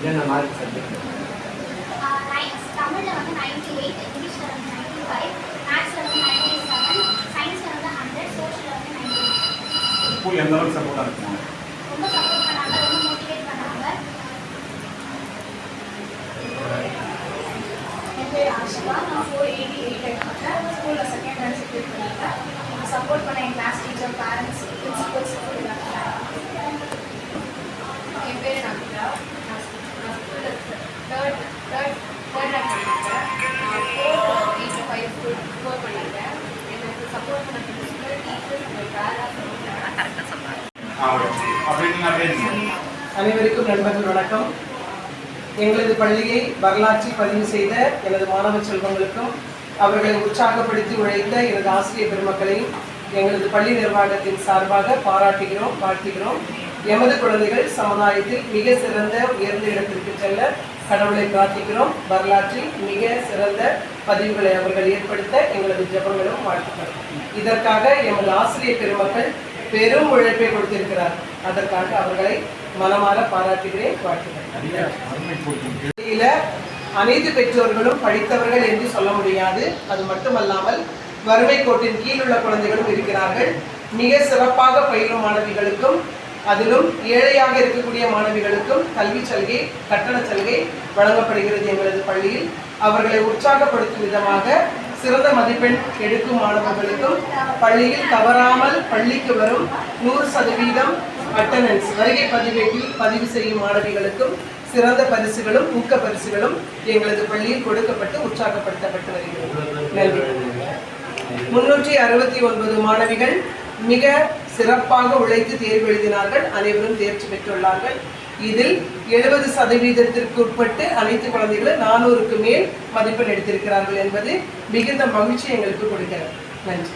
என்னென்ன mark subject? தமிழில் வந்து 98, இங்கிலீஷில் வந்து 95, மேத்ஸில் வந்து 97, சயின்ஸில் வந்து 100, சோஷியலில் வந்து 98. ஸ்கூல் எந்த அளவுக்கு சப்போர்ட்டாக இருக்கும்? ரொம்ப சப்போர்ட் பண்ணாங்க, ரொம்ப மோட்டிவேட் பண்ணாங்க. என் பேர் ஆஷிகா. நான் 488 எடுத்துட்டேன். ஸ்கூலில் செகண்ட் ரேங்க் செக்யூர் பண்ணியிருக்கேன். சப்போர்ட் பண்ண என் கிளாஸ் டீச்சர், பேரண்ட்ஸ், பிரின்சிபல்ஸ் எல்லாருமே. என் பேர் நம்பிதா. நான் ஸ்கூலில் தேர்ட் ரேங்க் பண்ணியிருக்கேன். 485 ஸ்கோர் பண்ணியிருக்கேன். எனக்கு சப்போர்ட் பண்ண பிரின்சிபல், டீச்சர்ஸ், கரெக்டாக சொன்னாங்க. அனைவருக்கும் நண்பர்கள் வணக்கம். எங்களது பள்ளியை வரலாற்றில் பதிவு செய்த எனது மாணவ செல்வங்களுக்கும் அவர்களை உற்சாகப்படுத்தி உழைத்த எனது ஆசிரியர் பெருமக்களையும் எங்களது பள்ளி நிர்வாகத்தின் சார்பாக பாராட்டுகிறோம், வாழ்த்துகிறோம். எமது குழந்தைகள் சமுதாயத்தில் மிக சிறந்த உயர்ந்த இடத்திற்கு செல்ல கடவுளை பிரார்த்திக்கிறோம். வரலாற்றில் மிக சிறந்த பதிவுகளை அவர்கள் ஏற்படுத்த எங்களது ஜெபங்களும் வாழ்த்துக்களும். இதற்காக எமது ஆசிரியர் பெருமக்கள் பெரும் உழைப்பை கொடுத்திருக்கிறார். அதற்காக அவர்களை மனமாற பாராட்டுகிறேன், வாழ்த்துகிறேன். அனைத்து பெற்றோர்களும் படித்தவர்கள் என்று சொல்ல முடியாது. அது மட்டுமல்லாமல் வறுமை கோட்டின் கீழ் உள்ள குழந்தைகளும் இருக்கிறார்கள். மிக சிறப்பாக பயிலும் மாணவிகளுக்கும் அதிலும் ஏழையாக இருக்கக்கூடிய மாணவிகளுக்கும் கல்வி சலுகை, கட்டண சலுகை வழங்கப்படுகிறது எங்களது பள்ளியில். அவர்களை உற்சாகப்படுத்தும் விதமாக சிறந்த மதிப்பெண் எடுக்கும் மாணவர்களுக்கும் பள்ளியில் தவறாமல் பள்ளிக்கு வரும் 100% அட்டண்டன்ஸ் வருகை பதிவேட்டில் பதிவு செய்யும் மாணவிகளுக்கும் சிறந்த பரிசுகளும் ஊக்க பரிசுகளும் எங்களது பள்ளியில் கொடுக்கப்பட்டு உற்சாகப்படுத்தப்பட்டு வருகிறது. நன்றி. 369 மாணவிகள் மிக சிறப்பாக உழைத்து தேர்வு எழுதினார்கள். அனைவரும் தேர்ச்சி பெற்றுள்ளார்கள். இதில் 70% உட்பட்டு அனைத்து குழந்தைகளும் 400க்கு மேல் மதிப்பெண் எடுத்திருக்கிறார்கள் என்பது மிகுந்த மகிழ்ச்சி எங்களுக்கு கொடுக்கிறது. நன்றி.